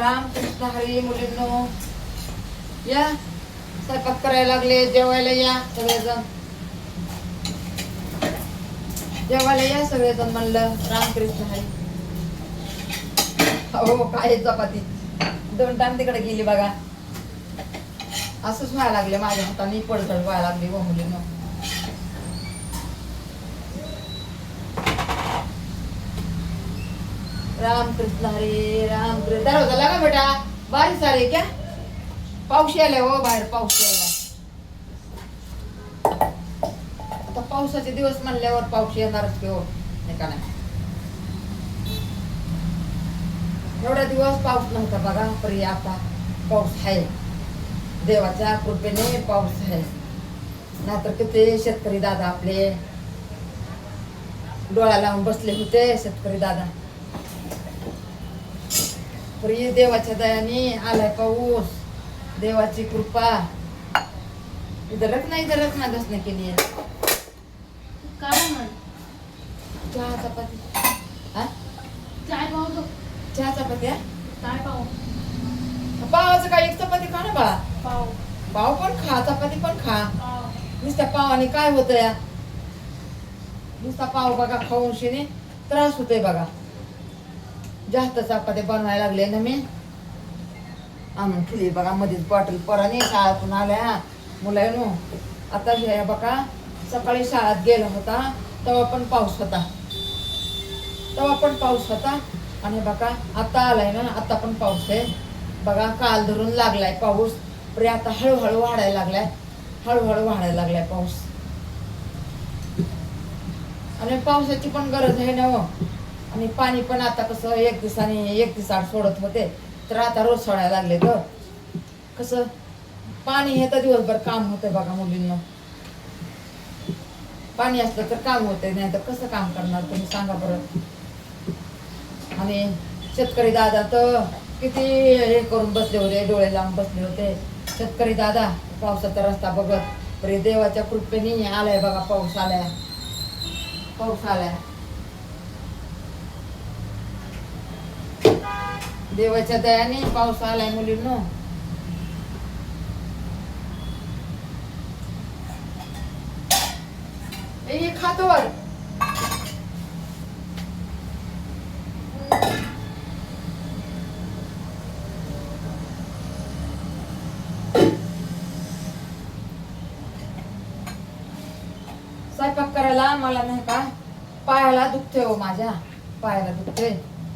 रामकृष्ण हरी. मुलींनो या, स्वयंपाक करायला लागले. जेवायला या सगळेजण, जेवायला या सगळेजण म्हणलं. रामकृष्ण हरी. हो काय चपाती 2 टाइम तिकडे गेली बघा. असंच व्हायला लागले माझ्या हाताने, पडझड व्हायला लागली व मुलींनो. रामकृष्ण हरी. रामकृष्ण. दरवाजा लगा बेटा, बारिश आ रही क्या? पाऊस यायलाय हो बाहेर, पाऊस यायलाय. आता पावसाचे दिवस म्हणल्यावर पाऊस येणारच की हो, नाही का नाही. एवढा दिवस पाऊस नव्हता बघा, परी आता पाऊस आहे. देवाच्या कृपेने पाऊस आहे. नाहीतर किती शेतकरी दादा आपले डोळा लावून बसले होते. शेतकरी दादा परी देवाच्या दयाने आलाय पाऊस. देवाची कृपा. इधरच ना दसने केली आहे. काय म्हण चहा चपाती. हा चाय पाव तो चहा चपाती. हा चाय पाव पावाचं काय, एक चपाती खा ना बाळा. पाव पाव पण खा, चपाती पण खा. पाव नुसत्या पावाने काय होतं या? नुसता पाव बघा खाऊन शिने त्रास होतोय बघा. जास्त चपाती बनवायला लागले ना मी. आणून ठेवली बघा मध्येच बॉटल. पोराने शाळेतून आल्या मुलांनो. आता हे बघा, सकाळी शाळेत गेला होता तेव्हा पण पाऊस होता. आणि बघा आता आलाय ना, आता पण पाऊस आहे बघा. काल धरून लागलाय पाऊस. पण आता हळूहळू वाढायला लागलाय पाऊस. आणि पावसाची पण गरज आहे ना हो. आणि पाणी पण आता कसं एक दिवसाआड सोडत होते, तर आता रोज सोडायला लागले. तर कसं पाणी हे तर दिवसभर काम होतंय बघा मुलींना. पाणी असलं तर काम होतंय, नाही तर कसं काम करणार तुम्ही सांगा बरं. आणि शेतकरी दादा तर किती हे करून बसले होते, डोळे लावून बसले होते शेतकरी दादा पावसाचा रस्ता बघत. तरी देवाच्या कृपेने आलाय बघा, पाऊस आलाय. देवाच्या दयाने पाऊस आलाय मुलींनो. हे खातो वर. स्वयंपाक करायला मला नाही का पायाला दुखते हो, माझ्या पायाला दुखते.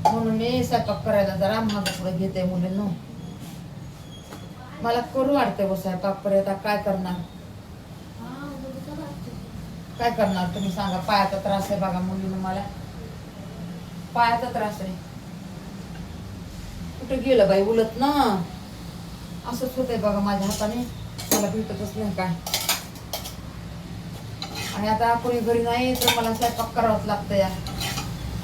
म्हणून मी स्वयंपाक करायला जरा मागं पुढे घेते मुलींनो. मला करू वाटते हो स्वयंपाक. पर्यंत काय करणार तुम्ही सांगा. पायाचा त्रास आहे बघा मुलींनो. मला पायाचा त्रास आहे. कुठे गेलं बाई उलट ना. असंच होतंय बघा माझ्या हाताने. मला भेटतच नाही काय. आणि आता कोणी घरी नाही तर मला स्वयंपाक करावाच लागतं या.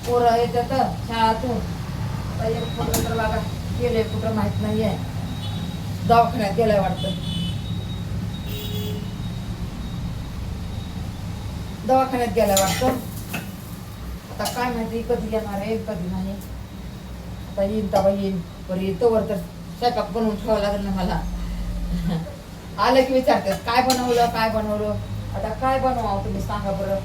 पोरं येतात शाळातून. एक पोरं तर बघा गेले कुठं माहित नाहीये. दवाखान्यात गेलाय वाटतं. आता काय माहिती कधी येणार आहे कधी नाही. आता येईन तेव्हा येईन. बरं येतोवर तर स्वयंपाक बनवून ठेवावं लागेल ना मला. आलं की विचारतात काय बनवलं. आता काय बनवावं तुम्ही सांगा बरं.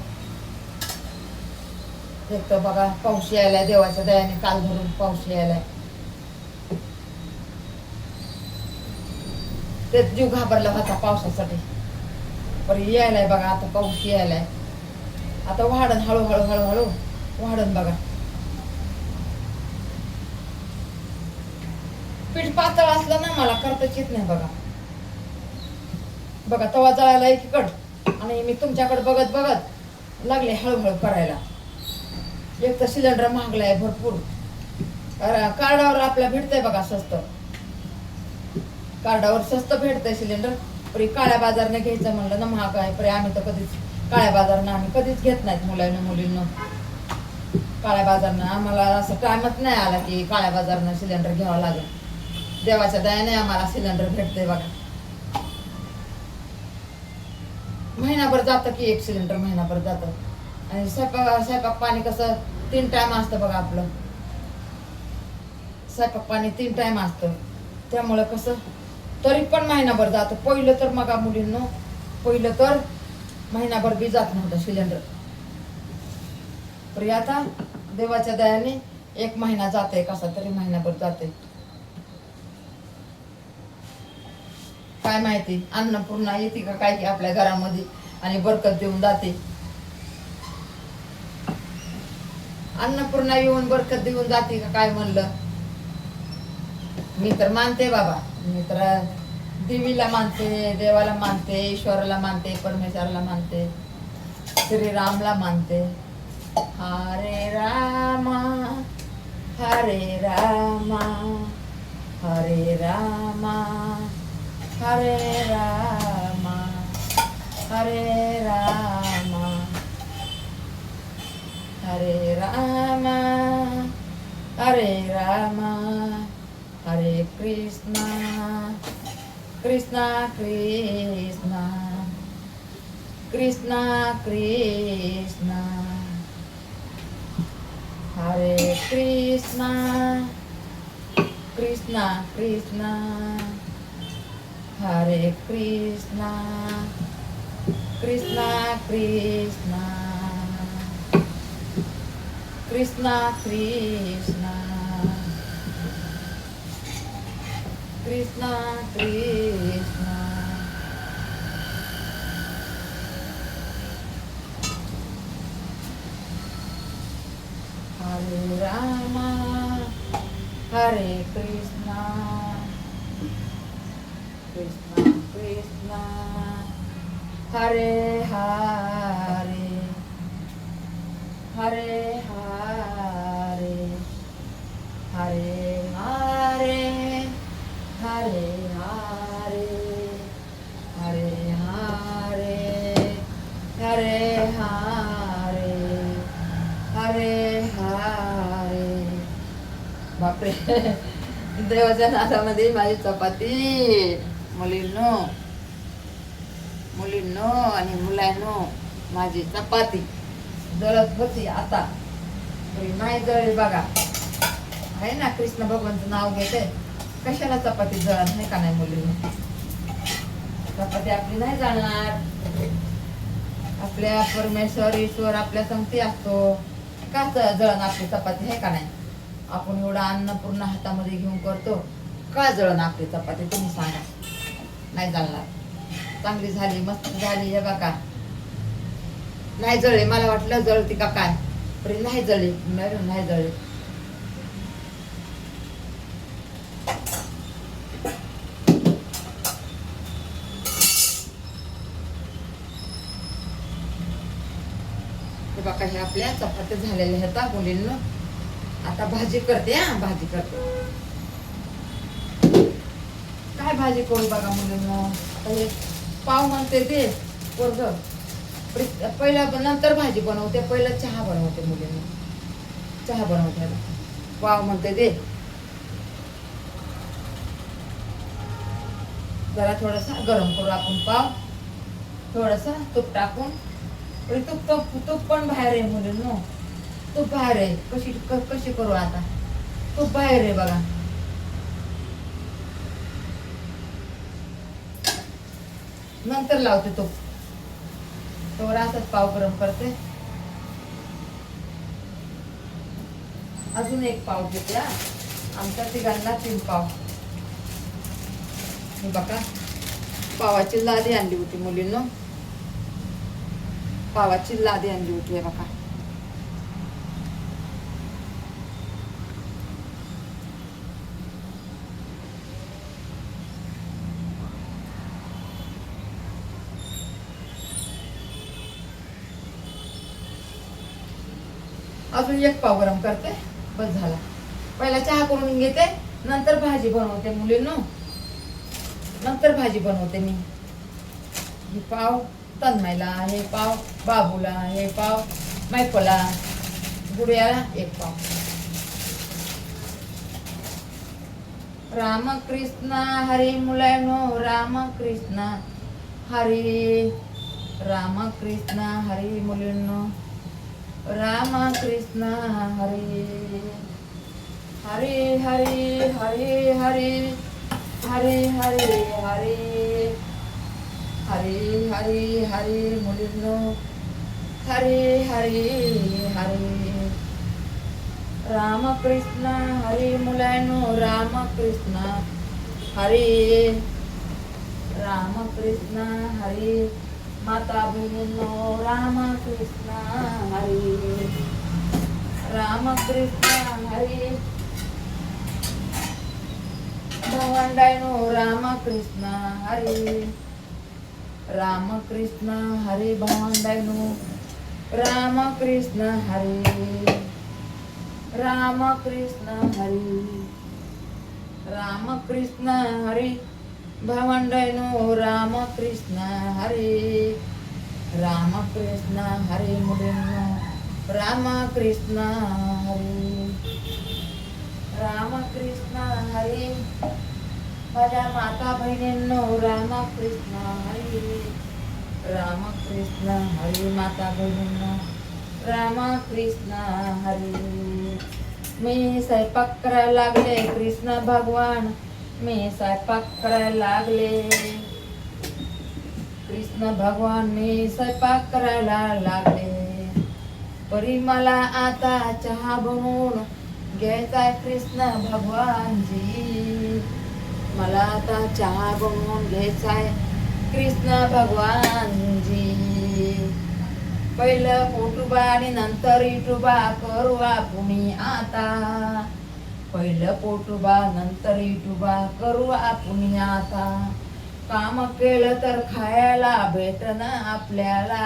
एक तर बघा पाऊस यायलाय देवाच्या दयाने. काल धरून पाऊस यायलाय. ते जीव घाबरला होता पावसासाठी. पण यायलाय बघा आता पाऊस यायलाय. आता वाढन हळूहळू वाढन बघा. पीठ पातळ असलं ना मला करताच येत नाही बघा. तवा जळायला एकीकड आणि मी तुमच्याकडे बघत लागले हळूहळू करायला. एक तर सिलेंडर महागलाय भरपूर. कार्डावर आपल्या भेटतंय बघा स्वस्त. कार्डावर स्वस्त भेटतंय सिलेंडर. पण काळ्या बाजारने घ्यायचं म्हणलं ना महाग आहे. पण आम्ही तर कधीच काळ्या बाजारनं आम्ही कधीच घेत नाहीत मुलींना. काळ्या बाजारनं आम्हाला असं टाइमच नाही आला की काळ्या बाजारनं सिलेंडर घ्यावं लागेल. देवाच्या दयाने आम्हाला सिलेंडर भेटतंय बघा. महिनाभर जातं की एक सिलेंडर महिनाभर जातं. आणि स्वयंपाक पाणी कसं 3 टाइम असतं बघा आपलं. स्वयंपाक पाणी 3 टाइम असतं. त्यामुळं कसं तरी पण महिनाभर जातं. पहिलं तर मग मुलींनो, पहिलं तर महिनाभर बी जात नव्हतं सिलेंडर. तरी आता देवाच्या दयाने 1 महिना जाते, कसा तरी महिनाभर जाते. काय माहिती अन्नपूर्णा येते का काय की आपल्या घरामध्ये आणि बरकत देऊन जाते. अन्नपूर्णा येऊन बरकत देऊन जाते का काय म्हणलं. मी तर मानते बाबा, मी तर देवीला मानते, देवाला मानते, ईश्वराला मानते, परमेश्वराला मानते, श्रीरामला मानते. हरे रामा हरे रामा हरे रामा हरे रामा हरे रामा हरे रामा हरे रामा हरे कृष्णा कृष्णा कृष्णा कृष्णा कृष्णा हरे कृष्णा कृष्णा कृष्णा हरे कृष्णा कृष्णा कृष्णा कृष्णा कृष्णा कृष्णा कृष्णा हरे रामा हरे कृष्णा कृष्णा कृष्णा हरे हरे हरे हरे हरे हरे हरे हरे हरे हरे हरे हरे हरे हरे. बापरे, देवाच्या नादामध्ये माझी चपाती. मुलींनो मुलींनो आणि मुलांनो, माझी चपाती जळत होती आता तरी नाही जळली बघा. आहे ना, कृष्ण भगवानचं नाव घेते, कशाला चपाती जळत नाही का नाही मुलींनो. चपाती आपली नाही जाणार. आपल्या परमेश्वर ईश्वर आपल्या संगती असतो. का जळण आपली चपाती आहे का नाही. आपण एवढं अन्न पूर्ण हातामध्ये घेऊन करतो, का जळण आपली चपाती तुम्ही सांगा. नाही जळणार. चांगली झाली, मस्त झाली. हे बघा नाही जळली. मला वाटलं जळती का काय, पण नाही जळली. नाही जळली. बघा हे आपल्या चपात्या झालेल्या आहेत मुलींना. आता भाजी करते. भाजी करते. काय भाजी करू बघा मुलींना. आता हे पाव म्हणते ते वर्ग पहिला, नंतर भाजी बनवते. पहिला चहा बनवते मुलींना. चहा बनवते. पाव म्हणते ते जरा थोडासा गरम करू आपण पाव. थोडस तूप टाकून. तूप पण बाहेर आहे मुलींनो. तूप बाहेर आहे. कशी करू आता. तूप बाहेर आहे बघा. नंतर लावते तूप. थोडा असाच पाव गरम करते. अजून एक पाव घेते. आमच्या तिघांना 3 पाव. हे बघा पावाची लादी आणली होती मुलींनो. पावाची लादी आणली होती. हे बघा अजून एक पाव गरम करते. बस झाला. पहिला चहा करून घेते, नंतर भाजी बनवते मुलींनो. नंतर भाजी बनवते मी. हे पाव तन्मयला, हे पाव बाबूला, हे पाव मैफला, गुडियाला 1 पाव. रामकृष्ण हरी मुलांनो. रामकृष्ण हरी. रामकृष्ण हरी मुलींनो. रामकृष्ण हरी हरे हरे हरे हरे हरे हरे हरे हरे हरे हरे मुलींनो हरे हरे हरे रामकृष्ण हरे मुलांनो रामकृष्ण हरे रामकृष्ण हरे माता बहिणींनो रामकृष्ण हरे रामकृष्ण हरे भावंडांनो रामकृष्ण हरे रामकृष्ण हरे भावंडांनो रामकृष्ण हरे रामकृष्ण हरे रामकृष्ण हरे भावंडांनो रामकृष्ण हरे रामकृष्ण हरे मुलींनो रामकृष्ण हरे रामकृष्ण हरे माझ्या माता बहिणींनो रामकृष्ण हरे रामकृष्ण हरे माता बहिणींनो रामकृष्ण हरे मी स्वयंपाक करायला लागले कृष्ण भगवान मी स्वयंपाक करायला लागले कृष्ण भगवान मी स्वयंपाक करायला लागले परी मला आता चहा बनवून घ्यायचाय कृष्ण भगवानजी मला आता चहा बनवून घ्यायचाय कृष्ण भगवानजी पहिलं पोटुबा आणि नंतर इटुबा करू आपण आता पहिलं पोटुबा नंतर इटुबा करू आपण आता काम केलं तर खायला भेटन आपल्याला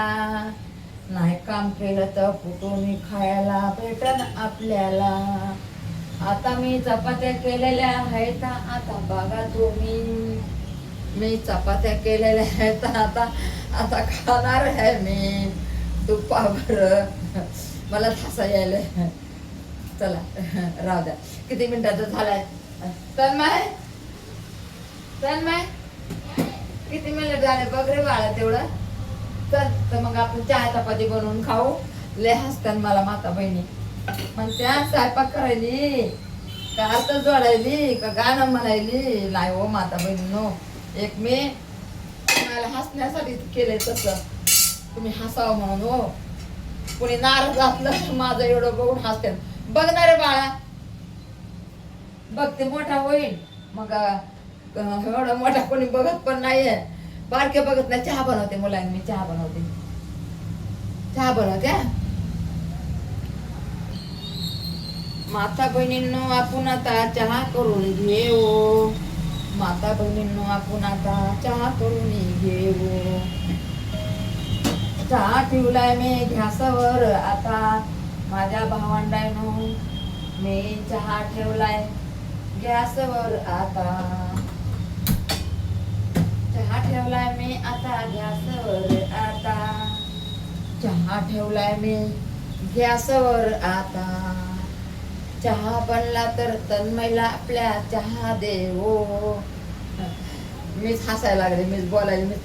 नाही काम केलं तर कुठून खायला भेटन आपल्याला आता मी चपात्या केलेल्या आहेत आता बघा तुम्ही मी चपात्या केलेल्या आहेत आता आता खाणार आहे मी दुपारभर मला ठासा यायला चला राहू द्या किती मिनिटाचं झालाय तन्मय तन्मय किती मिनिट झाले बघ रे बाळा तेवढं चल तर मग आपण चहा चपाती बनवून खाऊ लय हसतात मला माता बहिणी मग त्या स्वयंपाक करायली का हात जोडायली का गाणं म्हणायली नाही हो माता बहिणीनो एक मी मला हसण्यासाठी केलंय तसं तुम्ही हसावं म्हणून हो कोणी नाराज असलं माझं एवढं बघून हसते बघणार रे बाळा बघ ते मोठा होईल मग एवढा मोठा कोणी बघत पण नाहीये बारके बघत नाही चहा बनवते मुलांनी मी चहा बनवते माता बहिणींनो आपण आता चहा करून घेऊ माता बहिणींनो आपण आता चहा करून घेऊ चहा ठेवलाय मी गॅसवर आता माझ्या भावंडांनो मी चहा ठेवलाय गॅसवर आता चहा ठेवलाय मी आता गॅसवर आता चहा ठेवलाय मी गॅसवर आता चहा बनला तर तन्मयला आपल्या चहा देवो मीच हसायला लागले मीच बोलायला मी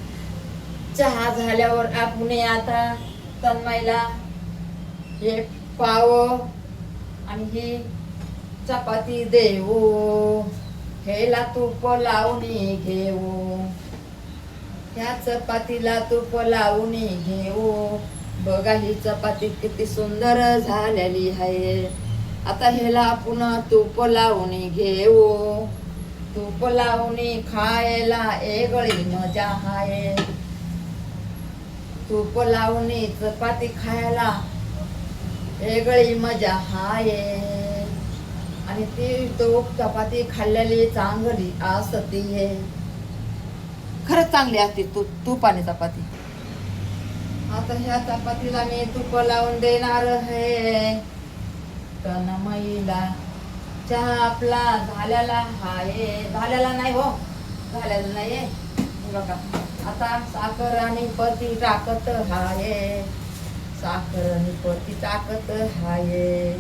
चहा झाल्यावर आपण आता तन्मयला एक पाव आणि ही चपाती देऊ हेला तूप लावून घेऊ ह्या चपातीला तूप लावून घेऊ बघा ही चपाती किती सुंदर झालेली आहे आता ह्याला आपण तूप लावून घेऊ तूप लावून खायला वेगळी मजा आहे तूप लावून चपाती खायला वेगळी मजा आहे आणि ती तूप चपाती खाल्लेली चांगली असती आहे खरंच चांगली असते तूप आणि चपाती आता ह्या चपातीला मी तूप लावून देणार आहे तन्मयीला चहा आपला झालेला आहे झालेला नाही हो झालेला नाहीये बघा आता साखर आणि पती टाकत आहे साखर आणि पती टाकत आहे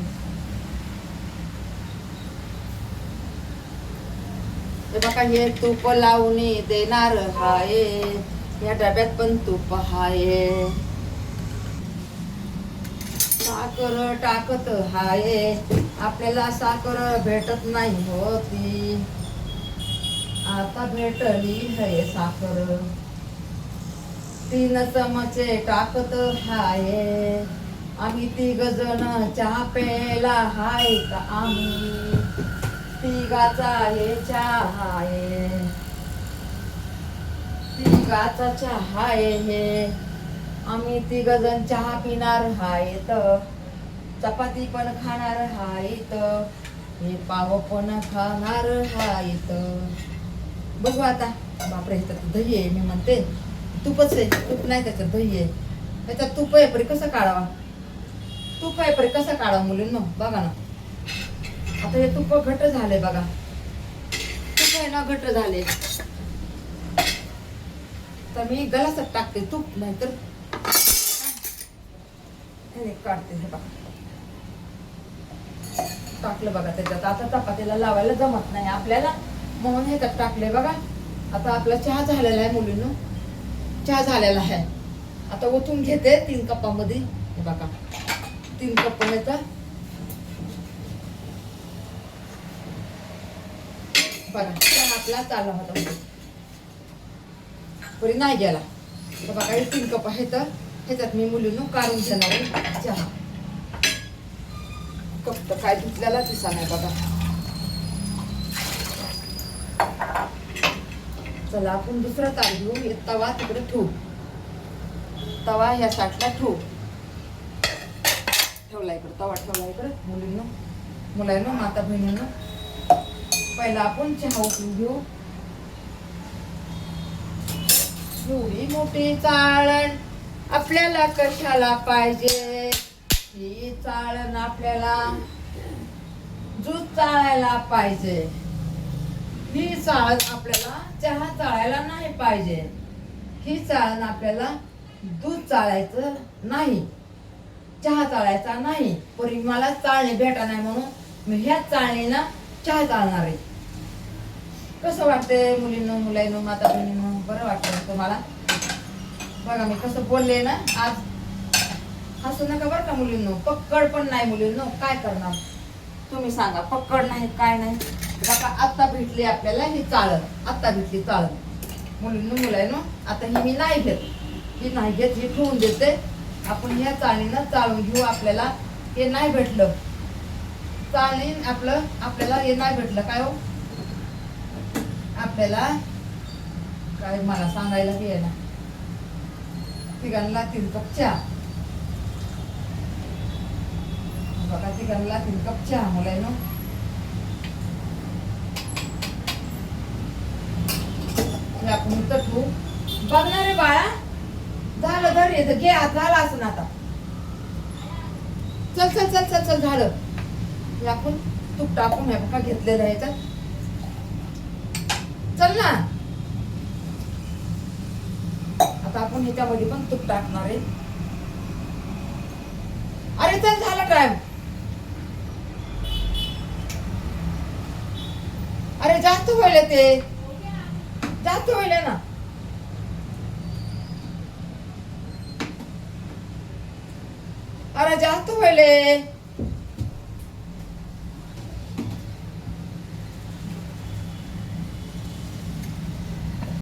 बघा हे तूप लावून देणार आहे या डब्यात पण तूप आहे साखर टाकत हाय, आपल्याला साखर भेटत नाही होती, आता भेटली है साखर. 3 चमचे टाकत हाय, आम्ही 3 जण चहा प्यायला हाय का आम्ही, तिघाचा हे चहा आहे, तिघाचा चहा आहे हे, आम्ही 3 जण चहा पिणार हायत, चपाती पण खाणार हायत, हे पाव पण खाणार हायत. बघू आता. बापरे, ह्याच्यात दही आहे. मी म्हणते तूपच आहे, तूप नाही त्याच्यात दही आहे. त्याच्यात तूप आहे परी कसं काढावा, तूप आहे परी कसं काढावं मुलींनो, बघा ना. आता हे तूप घट्ट झाले बघा, तूप आहे ना घट्ट झाले, तर मी गलासात टाकते तूप, नाहीतर काढते. हे बघा टाकलं बघा त्याच्यात. आता चपातीला लावायला जमत नाही आपल्याला, म्हणून ह्याच्यात टाकले बघा. आता आपला चहा झालेला आहे मुलींनो, चहा झालेला आहे. आता ओतून घेते 3 कपामध्ये. हे बघा 3 कप याचा बघा चहा आपला चालला होता, परी नाही गेला. तर बघा हे 3 कप आहे, तर ह्याच्यात मी मुलींनो काढून घेणार आहे चहा. कप तर काय धुतल्याला दिसा नाही बघा. चला आपण दुसरा ताट घेऊ. तवा तिकडे ठेवू, तवा ह्या साईडला ठेवू. ठेवला इकडे तवा, ठेवला इकडे मुलींनो, मुलांनो, माता बहिणींनो. पहिला आपण चहा उकळून घेऊ. एवढी मोठी चाळण आपल्याला कशाला पाहिजे, ही चाळण आपल्याला दूध चाळायला पाहिजे, ही चाळण आपल्याला चहा चाळायला नाही पाहिजे, ही चाळण आपल्याला दूध चाळायचं नाही, चहा चाळायचा नाही. परी मला चाळणी भेटा नाही म्हणून मी ह्याच चाळणीनं चहा चालणार आहे. कसं वाटतंय मुलींनो, मुलांनो, माता बहिणींनो, बरं वाटतं तुम्हाला? बघा मी कसं बोलले ना आज. हसू नका बरं का मुलींनो. पक्कड पण नाही मुलींनो, काय करणार तुम्ही सांगा. पक्कड नाही काय नाही. बघा आता भेटली आपल्याला ही चाळण, आता भेटली चाळण मुलींनो, मुलांनो. आता ही मी नाही घेत, ही नाही घेत, ही ठेवून देते. आपण ह्या चाळणीनं चाळून घेऊ. आपल्याला हे नाही भेटलं चाळणी, आपल्याला हे नाही भेटलं काय हो, आपल्याला काय मला सांगायला बी आहे ना. तिघांना 3 कप चहा बघा, तिघांना 3 कप चहा मुलांनो. आपण इथं ठेवू. बघणार रे बाळा, झालं धर येतं घे, आज झालं असं आता. चल चल चल चल चल झालं. आपण तूप टाकून हे बघा घेतलेलं आहे याच्यात. चल ना. आता आपण ह्याच्यामध्ये पण तूप टाकणार आहे. अरे चल झालं टाइम. अरे जास्त व्हायला, ते जास्त व्हायला ना. अरे जास्त व्हायले.